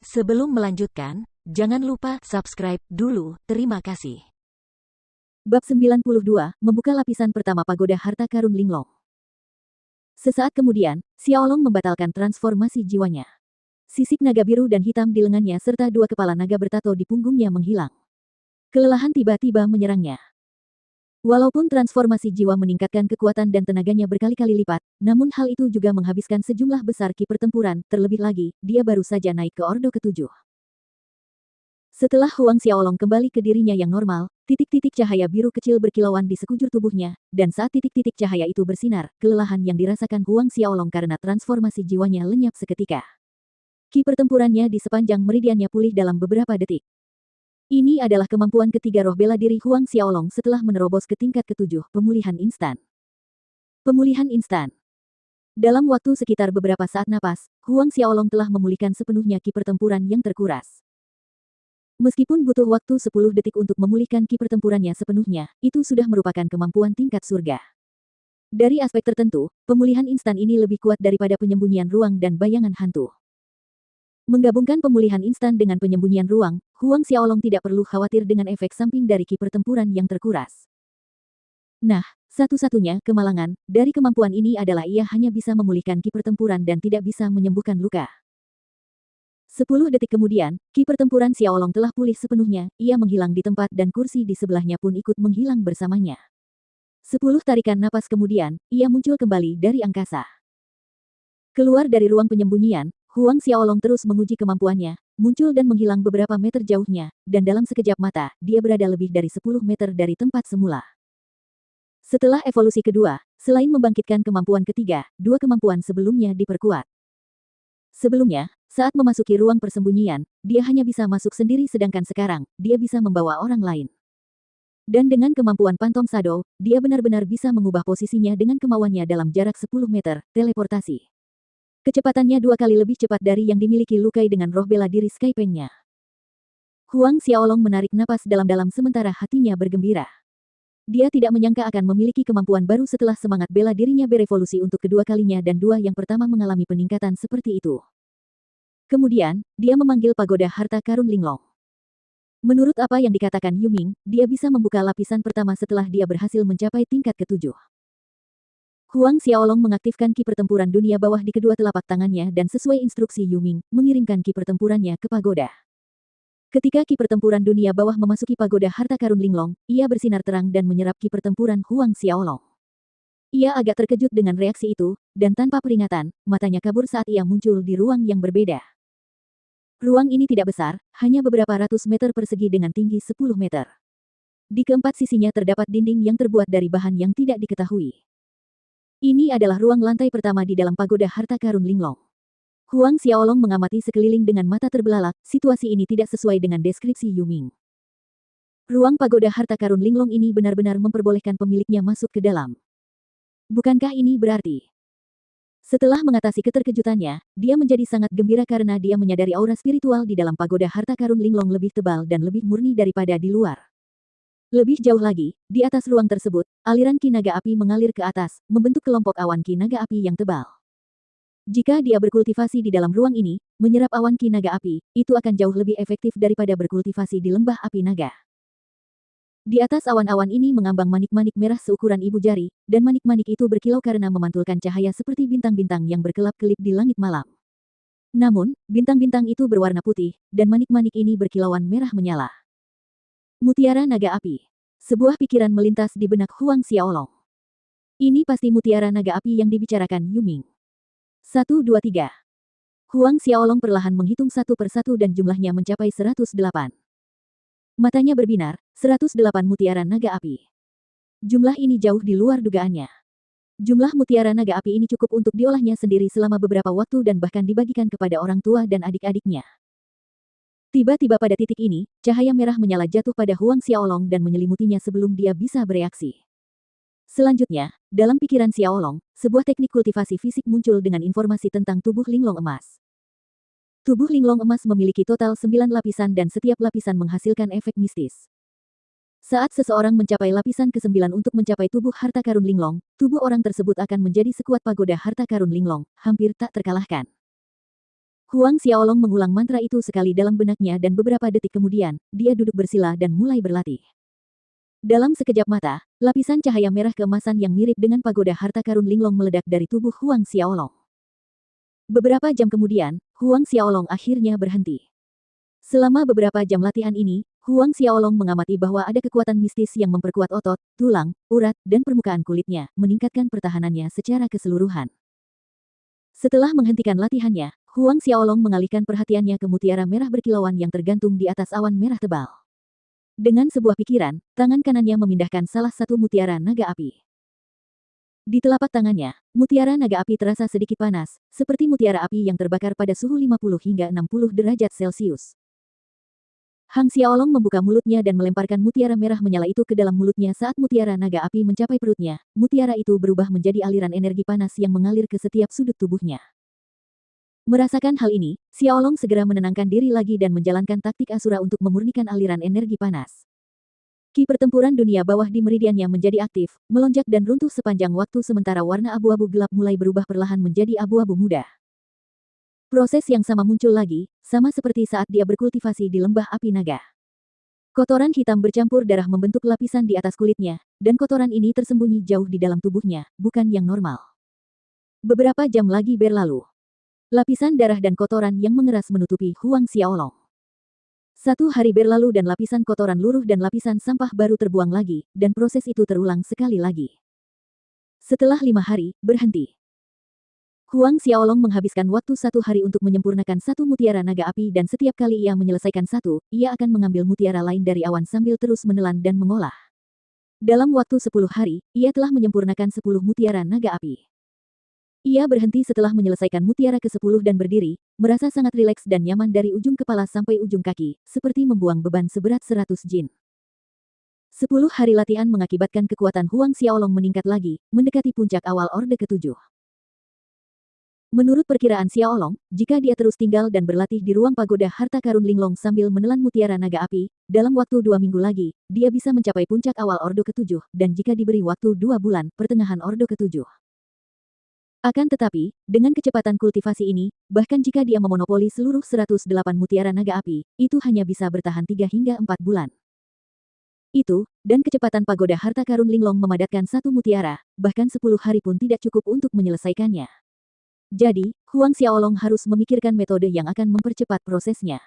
Sebelum melanjutkan, jangan lupa subscribe dulu. Terima kasih. Bab 92, membuka lapisan pertama pagoda harta karun Linglong. Sesaat kemudian, Xiaolong membatalkan transformasi jiwanya. Sisik naga biru dan hitam di lengannya serta dua kepala naga bertato di punggungnya menghilang. Kelelahan tiba-tiba menyerangnya. Walaupun transformasi jiwa meningkatkan kekuatan dan tenaganya berkali-kali lipat, namun hal itu juga menghabiskan sejumlah besar ki pertempuran, terlebih lagi, dia baru saja naik ke Ordo ke-7. Setelah Huang Xiaolong kembali ke dirinya yang normal, titik-titik cahaya biru kecil berkilauan di sekujur tubuhnya, dan saat titik-titik cahaya itu bersinar, kelelahan yang dirasakan Huang Xiaolong karena transformasi jiwanya lenyap seketika. Ki pertempurannya di sepanjang meridiannya pulih dalam beberapa detik. Ini adalah kemampuan ketiga roh bela diri Huang Xiaolong setelah menerobos ke tingkat ke-7, pemulihan instan. Pemulihan instan. Dalam waktu sekitar beberapa saat napas, Huang Xiaolong telah memulihkan sepenuhnya ki pertempuran yang terkuras. Meskipun butuh waktu 10 detik untuk memulihkan ki pertempurannya sepenuhnya, itu sudah merupakan kemampuan tingkat surga. Dari aspek tertentu, pemulihan instan ini lebih kuat daripada penyembunyian ruang dan bayangan hantu. Menggabungkan pemulihan instan dengan penyembunyian ruang, Huang Xiaolong tidak perlu khawatir dengan efek samping dari ki pertempuran yang terkuras. Nah, satu-satunya kemalangan dari kemampuan ini adalah ia hanya bisa memulihkan ki pertempuran dan tidak bisa menyembuhkan luka. 10 detik kemudian, ki pertempuran Xiaolong telah pulih sepenuhnya, ia menghilang di tempat dan kursi di sebelahnya pun ikut menghilang bersamanya. 10 tarikan napas kemudian, ia muncul kembali dari angkasa. Keluar dari ruang penyembunyian, Huang Xiaolong terus menguji kemampuannya, muncul dan menghilang beberapa meter jauhnya, dan dalam sekejap mata, dia berada lebih dari 10 meter dari tempat semula. Setelah evolusi kedua, selain membangkitkan kemampuan ketiga, dua kemampuan sebelumnya diperkuat. Sebelumnya, saat memasuki ruang persembunyian, dia hanya bisa masuk sendiri sedangkan sekarang, dia bisa membawa orang lain. Dan dengan kemampuan Phantom Shadow, dia benar-benar bisa mengubah posisinya dengan kemauannya dalam jarak 10 meter, teleportasi. Kecepatannya 2 kali lebih cepat dari yang dimiliki Lu Kai dengan roh bela diri Sky Peng-nya. Huang Xiaolong menarik napas dalam-dalam sementara hatinya bergembira. Dia tidak menyangka akan memiliki kemampuan baru setelah semangat bela dirinya berevolusi untuk kedua kalinya dan dua yang pertama mengalami peningkatan seperti itu. Kemudian, dia memanggil pagoda harta karun Linglong. Menurut apa yang dikatakan Yuming, dia bisa membuka lapisan pertama setelah dia berhasil mencapai tingkat ke-7. Huang Xiaolong mengaktifkan ki pertempuran dunia bawah di kedua telapak tangannya dan sesuai instruksi Yuming, mengirimkan ki pertempurannya ke pagoda. Ketika ki pertempuran dunia bawah memasuki pagoda harta karun Linglong, ia bersinar terang dan menyerap ki pertempuran Huang Xiaolong. Ia agak terkejut dengan reaksi itu, dan tanpa peringatan, matanya kabur saat ia muncul di ruang yang berbeda. Ruang ini tidak besar, hanya beberapa ratus meter persegi dengan tinggi 10 meter. Di keempat sisinya terdapat dinding yang terbuat dari bahan yang tidak diketahui. Ini adalah ruang lantai pertama di dalam pagoda harta karun Linglong. Huang Xiaolong mengamati sekeliling dengan mata terbelalak, situasi ini tidak sesuai dengan deskripsi Yuming. Ruang pagoda harta karun Linglong ini benar-benar memperbolehkan pemiliknya masuk ke dalam. Bukankah ini berarti? Setelah mengatasi keterkejutannya, dia menjadi sangat gembira karena dia menyadari aura spiritual di dalam pagoda harta karun Linglong lebih tebal dan lebih murni daripada di luar. Lebih jauh lagi, di atas ruang tersebut, aliran ki naga api mengalir ke atas, membentuk kelompok awan ki naga api yang tebal. Jika dia berkultivasi di dalam ruang ini, menyerap awan ki naga api, itu akan jauh lebih efektif daripada berkultivasi di lembah api naga. Di atas awan-awan ini mengambang manik-manik merah seukuran ibu jari, dan manik-manik itu berkilau karena memantulkan cahaya seperti bintang-bintang yang berkelap-kelip di langit malam. Namun, bintang-bintang itu berwarna putih, dan manik-manik ini berkilauan merah menyala. Mutiara naga api. Sebuah pikiran melintas di benak Huang Xiaolong. Ini pasti mutiara naga api yang dibicarakan Yuming. 1, 2, 3. Huang Xiaolong perlahan menghitung satu persatu dan jumlahnya mencapai 108. Matanya berbinar, 108 mutiara naga api. Jumlah ini jauh di luar dugaannya. Jumlah mutiara naga api ini cukup untuk diolahnya sendiri selama beberapa waktu dan bahkan dibagikan kepada orang tua dan adik-adiknya. Tiba-tiba pada titik ini, cahaya merah menyala jatuh pada Huang Xiaolong dan menyelimutinya sebelum dia bisa bereaksi. Selanjutnya, dalam pikiran Xiaolong, sebuah teknik kultivasi fisik muncul dengan informasi tentang tubuh Linglong emas. Tubuh Linglong emas memiliki total 9 lapisan dan setiap lapisan menghasilkan efek mistis. Saat seseorang mencapai lapisan ke-9 untuk mencapai tubuh harta karun Linglong, tubuh orang tersebut akan menjadi sekuat pagoda harta karun Linglong, hampir tak terkalahkan. Huang Xiaolong mengulang mantra itu sekali dalam benaknya dan beberapa detik kemudian, dia duduk bersila dan mulai berlatih. Dalam sekejap mata, lapisan cahaya merah keemasan yang mirip dengan pagoda harta karun linglong meledak dari tubuh Huang Xiaolong. Beberapa jam kemudian, Huang Xiaolong akhirnya berhenti. Selama beberapa jam latihan ini, Huang Xiaolong mengamati bahwa ada kekuatan mistis yang memperkuat otot, tulang, urat, dan permukaan kulitnya, meningkatkan pertahanannya secara keseluruhan. Setelah menghentikan latihannya, Huang Xiaolong mengalihkan perhatiannya ke mutiara merah berkilauan yang tergantung di atas awan merah tebal. Dengan sebuah pikiran, tangan kanannya memindahkan salah satu mutiara naga api. Di telapak tangannya, mutiara naga api terasa sedikit panas, seperti mutiara api yang terbakar pada suhu 50 hingga 60 derajat Celcius. Hang Xiaolong membuka mulutnya dan melemparkan mutiara merah menyala itu ke dalam mulutnya saat mutiara naga api mencapai perutnya. Mutiara itu berubah menjadi aliran energi panas yang mengalir ke setiap sudut tubuhnya. Merasakan hal ini, Xiaolong segera menenangkan diri lagi dan menjalankan taktik Asura untuk memurnikan aliran energi panas. Ki pertempuran dunia bawah di meridiannya menjadi aktif, melonjak dan runtuh sepanjang waktu sementara warna abu-abu gelap mulai berubah perlahan menjadi abu-abu muda. Proses yang sama muncul lagi, sama seperti saat dia berkultivasi di lembah api naga. Kotoran hitam bercampur darah membentuk lapisan di atas kulitnya, dan kotoran ini tersembunyi jauh di dalam tubuhnya, bukan yang normal. Beberapa jam lagi berlalu. Lapisan darah dan kotoran yang mengeras menutupi Huang Xiaolong. 1 hari berlalu dan lapisan kotoran luruh dan lapisan sampah baru terbuang lagi, dan proses itu terulang sekali lagi. Setelah 5 hari, berhenti. Huang Xiaolong menghabiskan waktu 1 hari untuk menyempurnakan satu mutiara naga api dan setiap kali ia menyelesaikan satu, ia akan mengambil mutiara lain dari awan sambil terus menelan dan mengolah. Dalam waktu 10 hari, ia telah menyempurnakan 10 mutiara naga api. Ia berhenti setelah menyelesaikan mutiara ke-10 dan berdiri, merasa sangat rileks dan nyaman dari ujung kepala sampai ujung kaki, seperti membuang beban seberat 100 jin. 10 hari latihan mengakibatkan kekuatan Huang Xiaolong meningkat lagi, mendekati puncak awal Orde ke-7. Menurut perkiraan Xiaolong, jika dia terus tinggal dan berlatih di ruang pagoda harta karun linglong sambil menelan mutiara naga api, dalam waktu 2 minggu lagi, dia bisa mencapai puncak awal Orde ke-7, dan jika diberi waktu 2 bulan, pertengahan Orde ke-7. Akan tetapi, dengan kecepatan kultivasi ini, bahkan jika dia memonopoli seluruh 108 mutiara naga api, itu hanya bisa bertahan 3 hingga 4 bulan. Itu, dan kecepatan pagoda harta karun linglong memadatkan satu mutiara, bahkan 10 hari pun tidak cukup untuk menyelesaikannya. Jadi, Huang Xiaolong harus memikirkan metode yang akan mempercepat prosesnya.